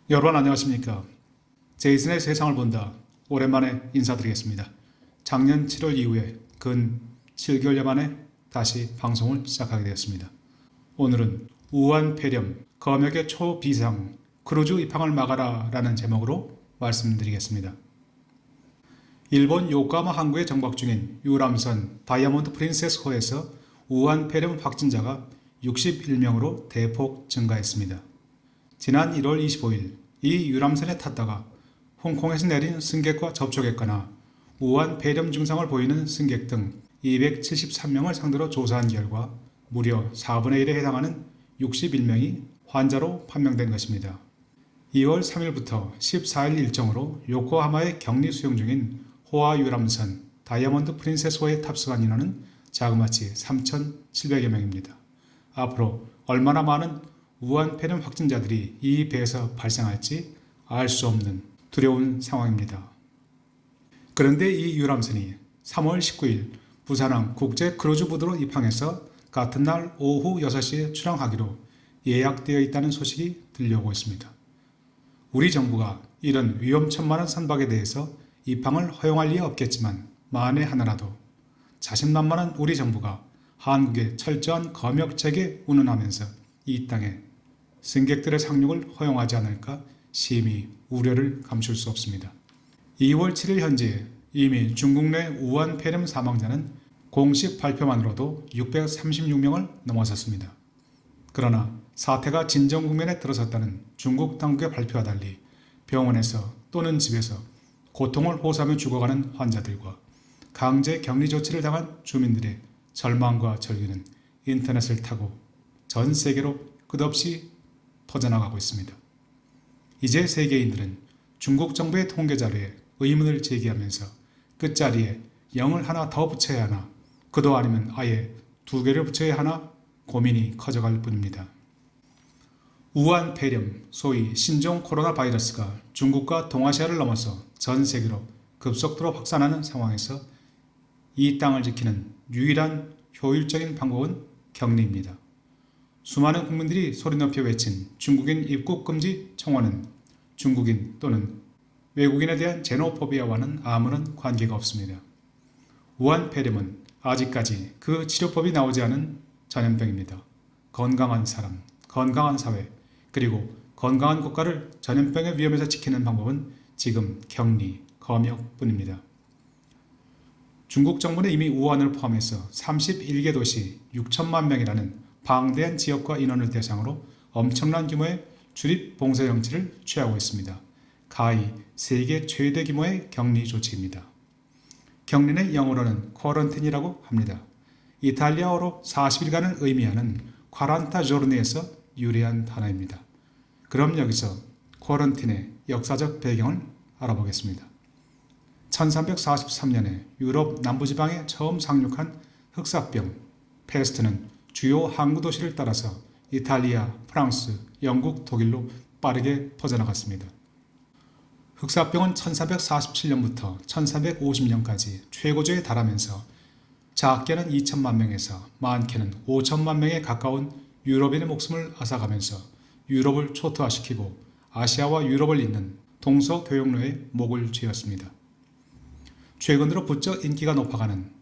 여러분 안녕하십니까. 제이슨의 세상을 본다. 오랜만에 인사드리겠습니다. 작년 7월 이후에 근 7개월여 만에 다시 방송을 시작하게 되었습니다. 오늘은 우한 폐렴, 검역의 초비상, 크루즈 입항을 막아라 라는 제목으로 말씀드리겠습니다. 일본 요코하마 항구에 정박 중인 유람선 다이아몬드 프린세스호에서 우한 폐렴 확진자가 61명으로 대폭 증가했습니다. 지난 1월 25일 이 유람선에 탔다가 홍콩에서 내린 승객과 접촉했거나 우한 폐렴 증상을 보이는 승객 등 273명을 상대로 조사한 결과 무려 4분의 1에 해당하는 61명이 환자로 판명된 것입니다. 2월 3일부터 14일 일정으로 요코하마에 격리 수용 중인 호화 유람선 다이아몬드 프린세스호에 탑승한 인원은 자그마치 3,700여 명입니다. 앞으로 얼마나 많은 우한 폐렴 확진자들이 이 배에서 발생할지 알 수 없는 두려운 상황입니다. 그런데 이 유람선이 3월 19일 부산항 국제 크루즈 부두로 입항해서 같은 날 오후 6시에 출항하기로 예약되어 있다는 소식이 들려오고 있습니다. 우리 정부가 이런 위험천만한 선박에 대해서 입항을 허용할 리 없겠지만 만에 하나라도 자신만만한 우리 정부가 한국의 철저한 검역책에 운운하면서 이 땅에 승객들의 상륙을 허용하지 않을까 심히 우려를 감출 수 없습니다. 2월 7일 현재 이미 중국 내 우한 폐렴 사망자는 공식 발표만으로도 636명을 넘어섰습니다. 그러나 사태가 진정 국면에 들어섰다는 중국 당국의 발표와 달리 병원에서 또는 집에서 고통을 호소하며 죽어가는 환자들과 강제 격리 조치를 당한 주민들의 절망과 절규는 인터넷을 타고 전 세계로 끝없이 퍼져나가고 있습니다. 이제 세계인들은 중국 정부의 통계 자료에 의문을 제기하면서 끝자리에 0을 하나 더 붙여야 하나, 그도 아니면 아예 2개를 붙여야 하나 고민이 커져갈 뿐입니다. 우한 폐렴, 소위 신종 코로나 바이러스가 중국과 동아시아를 넘어서 전 세계로 급속도로 확산하는 상황에서 이 땅을 지키는 유일한 효율적인 방법은 격리입니다. 수많은 국민들이 소리 높여 외친 중국인 입국 금지 청원은 중국인 또는 외국인에 대한 제노포비아와는 아무런 관계가 없습니다. 우한 폐렴은 아직까지 그 치료법이 나오지 않은 전염병입니다. 건강한 사람, 건강한 사회, 그리고 건강한 국가를 전염병의 위험에서 지키는 방법은 지금 격리, 검역뿐입니다. 중국 정부는 이미 우한을 포함해서 31개 도시 6천만 명이라는 방대한 지역과 인원을 대상으로 엄청난 규모의 출입 봉쇄 정치를 취하고 있습니다. 가히 세계 최대 규모의 격리 조치입니다. 격리는 영어로는 쿼런틴이라고 합니다. 이탈리아어로 40일간을 의미하는 쿼란타 조르니에서 유래한 단어입니다. 그럼 여기서 쿼런틴의 역사적 배경을 알아보겠습니다. 1343년에 유럽 남부지방에 처음 상륙한 흑사병, 페스트는 주요 항구 도시를 따라서 이탈리아, 프랑스, 영국, 독일로 빠르게 퍼져나갔습니다. 흑사병은 1447년부터 1450년까지 최고조에 달하면서 작게는 2천만 명에서 많게는 5천만 명에 가까운 유럽인의 목숨을 앗아가면서 유럽을 초토화시키고 아시아와 유럽을 잇는 동서교역로의 목을 쥐었습니다. 최근 들어 부쩍 인기가 높아가는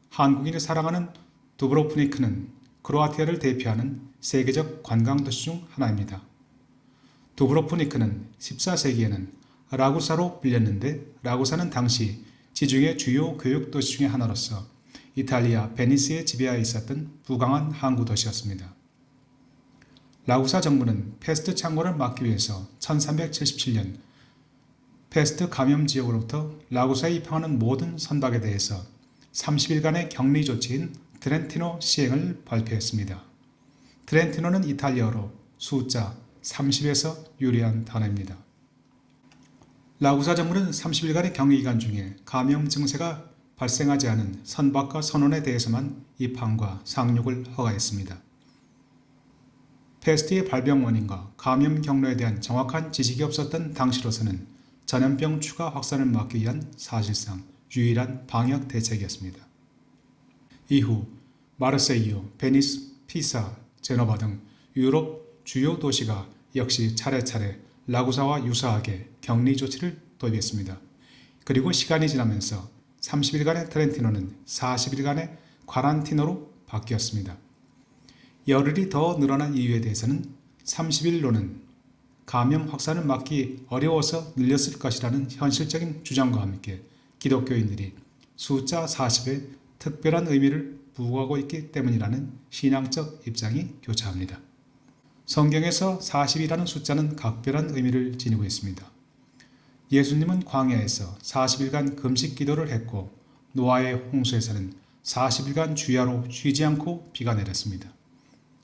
한국인이 사랑하는 두브로프니크는 크로아티아를 대표하는 세계적 관광도시 중 하나입니다. 두브로프니크는 14세기에는 라구사로 불렸는데 라구사는 당시 지중해 주요 교육도시 중의 하나로서 이탈리아 베니스의 지배하에 있었던 부강한 항구 도시였습니다. 라구사 정부는 패스트 창궐을 막기 위해서 1377년 패스트 감염 지역으로부터 라구사에 입항하는 모든 선박에 대해서 30일간의 격리 조치인 트렌티노 시행을 발표했습니다. 트렌티노는 이탈리아어로 숫자 30에서 유래한 단어입니다. 라구사 정부는 30일간의 격리 기간 중에 감염 증세가 발생하지 않은 선박과 선원에 대해서만 입항과 상륙을 허가했습니다. 패스트의 발병 원인과 감염 경로에 대한 정확한 지식이 없었던 당시로서는 전염병 추가 확산을 막기 위한 사실상 유일한 방역 대책이었습니다. 이후 마르세유, 베니스, 피사, 제노바 등 유럽 주요 도시가 역시 차례차례 라구사와 유사하게 격리 조치를 도입했습니다. 그리고 시간이 지나면서 30일간의 트렌티노는 40일간의 과란티노로 바뀌었습니다. 열흘이 더 늘어난 이유에 대해서는 30일로는 감염 확산을 막기 어려워서 늘렸을 것이라는 현실적인 주장과 함께 기독교인들이 숫자 40에 특별한 의미를 부호하고 있기 때문이라는 신앙적 입장이 교차합니다. 성경에서 40이라는 숫자는 각별한 의미를 지니고 있습니다. 예수님은 광야에서 40일간 금식 기도를 했고 노아의 홍수에서는 40일간 주야로 쉬지 않고 비가 내렸습니다.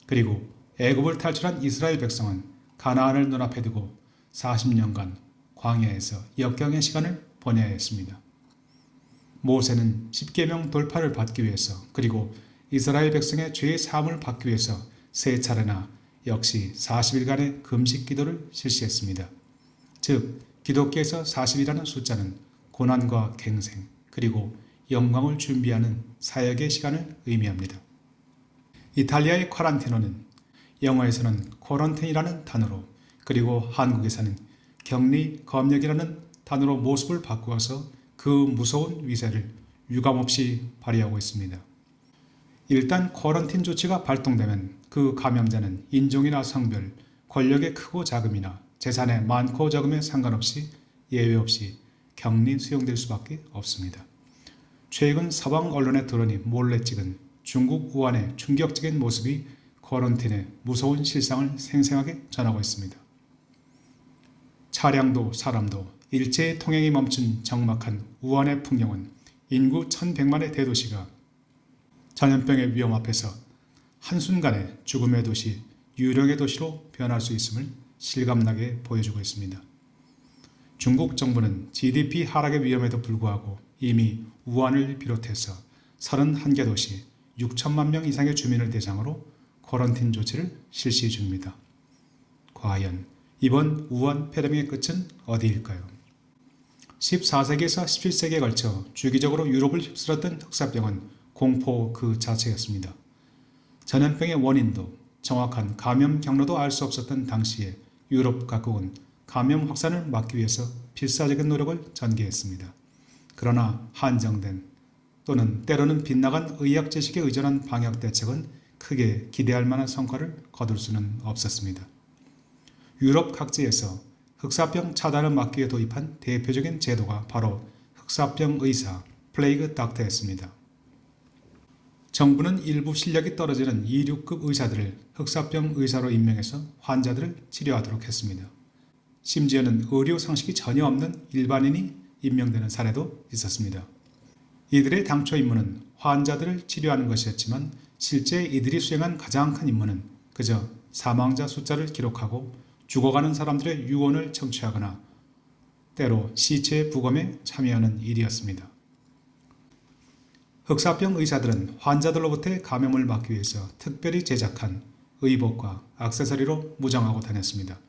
그리고 애굽을 탈출한 이스라엘 백성은 가나안을 눈앞에 두고 40년간 광야에서 역경의 시간을 보내야 했습니다. 모세는 십계명 돌파를 받기 위해서 그리고 이스라엘 백성의 죄의 사함을 받기 위해서 세 차례나 역시 40일간의 금식 기도를 실시했습니다. 즉 기독교에서 40이라는 숫자는 고난과 갱생 그리고 영광을 준비하는 사역의 시간을 의미합니다. 이탈리아의 쿼란티노는 영어에서는 쿼런틴이라는 단어로 그리고 한국에서는 격리 검역이라는 단어로 모습을 바꾸어서 그 무서운 위세를 유감없이 발휘하고 있습니다. 일단 쿼런틴 조치가 발동되면 그 감염자는 인종이나 성별, 권력의 크고 작음이나 재산의 많고 적음에 상관없이 예외 없이 격리 수용될 수밖에 없습니다. 최근 서방 언론에 드러니 몰래 찍은 중국 우한의 충격적인 모습이 쿼런틴의 무서운 실상을 생생하게 전하고 있습니다. 차량도 사람도 일체의 통행이 멈춘 적막한 우한의 풍경은 인구 1100만의 대도시가 전염병의 위험 앞에서 한순간에 죽음의 도시, 유령의 도시로 변할 수 있음을 실감나게 보여주고 있습니다. 중국 정부는 GDP 하락의 위험에도 불구하고 이미 우한을 비롯해서 31개 도시 6천만 명 이상의 주민을 대상으로 쿼런틴 조치를 실시 중입니다. 과연 이번 우한 패데믹의 끝은 어디일까요? 14세기에서 17세기에 걸쳐 주기적으로 유럽을 휩쓸었던 흑사병은 공포 그 자체였습니다. 전염병의 원인도 정확한 감염 경로도 알 수 없었던 당시에 유럽 각국은 감염 확산을 막기 위해서 필사적인 노력을 전개했습니다. 그러나 한정된 또는 때로는 빗나간 의학 지식에 의존한 방역 대책은 크게 기대할 만한 성과를 거둘 수는 없었습니다. 유럽 각지에서 흑사병 차단을 막기 위해 도입한 대표적인 제도가 바로 흑사병 의사, 플레이그 닥터였습니다. 정부는 일부 실력이 떨어지는 2류급 의사들을 흑사병 의사로 임명해서 환자들을 치료하도록 했습니다. 심지어는 의료 상식이 전혀 없는 일반인이 임명되는 사례도 있었습니다. 이들의 당초 임무는 환자들을 치료하는 것이었지만 실제 이들이 수행한 가장 큰 임무는 그저 사망자 숫자를 기록하고 죽어가는 사람들의 유언을 청취하거나 때로 시체 부검에 참여하는 일이었습니다. 흑사병 의사들은 환자들로부터의 감염을 막기 위해서 특별히 제작한 의복과 액세서리로 무장하고 다녔습니다.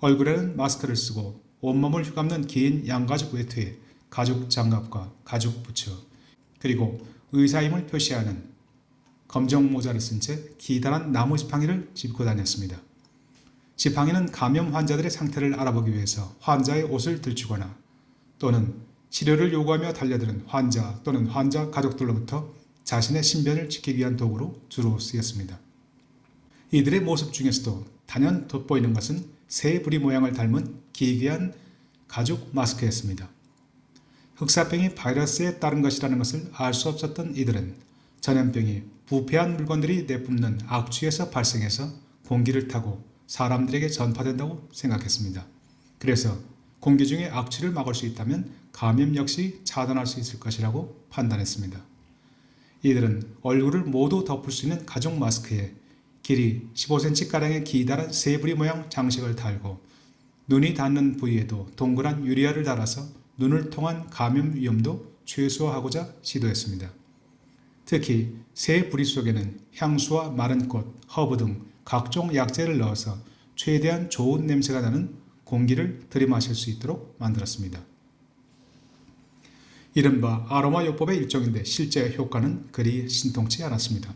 얼굴에는 마스크를 쓰고 온몸을 휘감는 긴 양가죽 외투에 가죽 장갑과 가죽 부츠 그리고 의사임을 표시하는 검정 모자를 쓴 채 기다란 나무 지팡이를 짚고 다녔습니다. 지팡이는 감염 환자들의 상태를 알아보기 위해서 환자의 옷을 들추거나 또는 치료를 요구하며 달려드는 환자 또는 환자 가족들로부터 자신의 신변을 지키기 위한 도구로 주로 쓰였습니다. 이들의 모습 중에서도 단연 돋보이는 것은 새 부리 모양을 닮은 기괴한 가죽 마스크였습니다. 흑사병이 바이러스에 따른 것이라는 것을 알 수 없었던 이들은 전염병이 부패한 물건들이 내뿜는 악취에서 발생해서 공기를 타고 사람들에게 전파된다고 생각했습니다. 그래서 공기 중에 악취를 막을 수 있다면 감염 역시 차단할 수 있을 것이라고 판단했습니다. 이들은 얼굴을 모두 덮을 수 있는 가죽 마스크에 길이 15cm가량의 기다란 새부리 모양 장식을 달고 눈이 닿는 부위에도 동그란 유리알을 달아서 눈을 통한 감염 위험도 최소화하고자 시도했습니다. 특히 새 부리 속에는 향수와 마른 꽃, 허브 등 각종 약재를 넣어서 최대한 좋은 냄새가 나는 공기를 들이마실 수 있도록 만들었습니다. 이른바 아로마 요법의 일종인데 실제 효과는 그리 신통치 않았습니다.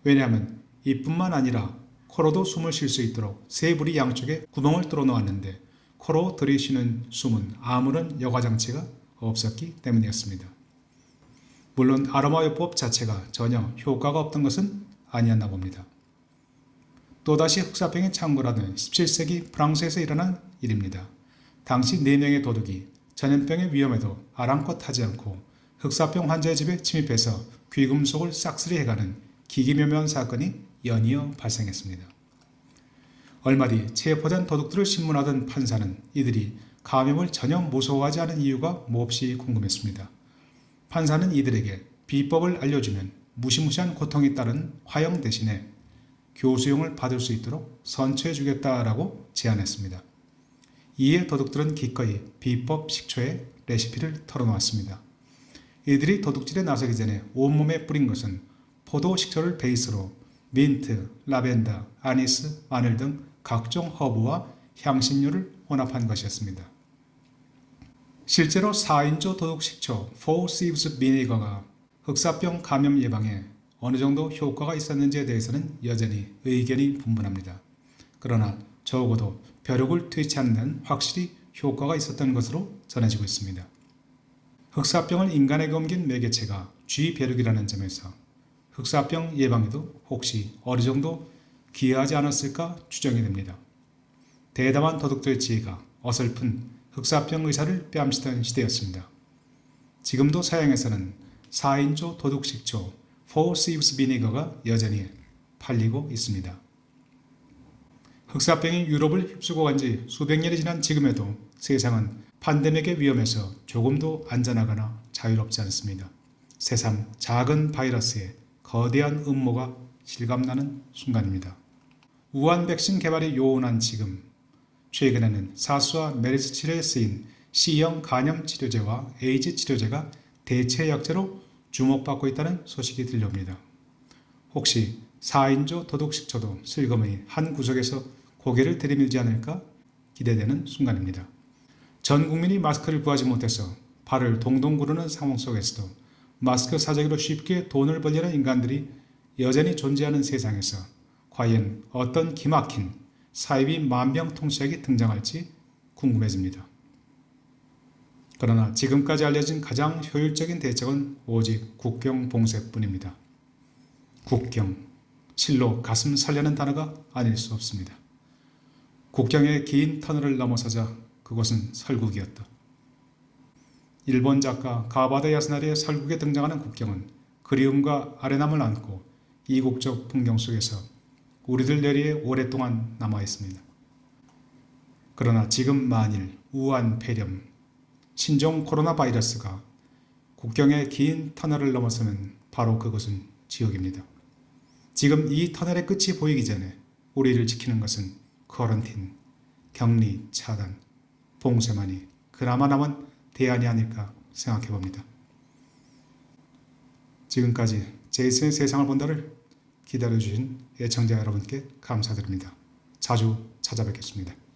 왜냐하면 이뿐만 아니라 코로도 숨을 쉴 수 있도록 새 부리 양쪽에 구멍을 뚫어 놓았는데 코로 들이쉬는 숨은 아무런 여과장치가 없었기 때문이었습니다. 물론 아로마요법 자체가 전혀 효과가 없던 것은 아니었나 봅니다. 또다시 흑사병이 창궐하던 17세기 프랑스에서 일어난 일입니다. 당시 4명의 도둑이 전염병의 위험에도 아랑곳하지 않고 흑사병 환자의 집에 침입해서 귀금속을 싹쓸이해가는 기기묘묘한 사건이 연이어 발생했습니다. 얼마 뒤 체포된 도둑들을 신문하던 판사는 이들이 감염을 전혀 무서워하지 않은 이유가 몹시 궁금했습니다. 판사는 이들에게 비법을 알려주면 무시무시한 고통이 따른 화형 대신에 교수형을 받을 수 있도록 선처해주겠다라고 제안했습니다. 이에 도둑들은 기꺼이 비법 식초의 레시피를 털어놓았습니다. 이들이 도둑질에 나서기 전에 온몸에 뿌린 것은 포도 식초를 베이스로 민트, 라벤더, 아니스, 마늘 등 각종 허브와 향신료를 혼합한 것이었습니다. 실제로 4인조 도둑 식초 4 Thieves Vinegar가 흑사병 감염 예방에 어느 정도 효과가 있었는지에 대해서는 여전히 의견이 분분합니다. 그러나 적어도 벼룩을 퇴치 않는 데는 확실히 효과가 있었던 것으로 전해지고 있습니다. 흑사병을 인간에게 옮긴 매개체가 쥐벼룩이라는 점에서 흑사병 예방에도 혹시 어느 정도 기여하지 않았을까 추정이 됩니다. 대담한 도둑들의 지혜가 어설픈 흑사병 의사를 뺨치던 시대였습니다. 지금도 서양에서는 4인조 도둑 식초 4 Thieves Vinegar가 여전히 팔리고 있습니다. 흑사병이 유럽을 휩쓰고 간 지 수백 년이 지난 지금에도 세상은 팬데믹의 위험에서 조금도 안전하거나 자유롭지 않습니다. 새삼 작은 바이러스에 거대한 음모가 실감나는 순간입니다. 우한 백신 개발이 요원한 지금, 최근에는 사스와 메르스 치료에 쓰인 C형 간염 치료제와 에이즈 치료제가 대체 약제로 주목받고 있다는 소식이 들려옵니다. 혹시 4인조 도둑식초도 슬그머니 한 구석에서 고개를 들이밀지 않을까 기대되는 순간입니다. 전 국민이 마스크를 구하지 못해서 발을 동동 구르는 상황 속에서도 마스크 사재기로 쉽게 돈을 벌려는 인간들이 여전히 존재하는 세상에서 과연 어떤 기막힌 사이비 만병통치약이 등장할지 궁금해집니다. 그러나 지금까지 알려진 가장 효율적인 대책은 오직 국경 봉쇄뿐입니다. 국경, 실로 가슴 설레는 단어가 아닐 수 없습니다. 국경의 긴 터널을 넘어서자 그곳은 설국이었다. 일본 작가 가바다 야스나리의 설국에 등장하는 국경은 그리움과 아련함을 안고 이국적 풍경 속에서 우리들 뇌리에 오랫동안 남아있습니다. 그러나 지금 만일 우한 폐렴, 신종 코로나 바이러스가 국경의 긴 터널을 넘어서면 바로 그것은 지옥입니다. 지금 이 터널의 끝이 보이기 전에 우리를 지키는 것은 쿼런틴, 격리 차단, 봉쇄만이 그나마 남은 대안이 아닐까 생각해 봅니다. 지금까지 제이슨의 세상을 본다를 기다려주신 애청자 여러분께 감사드립니다. 자주 찾아뵙겠습니다.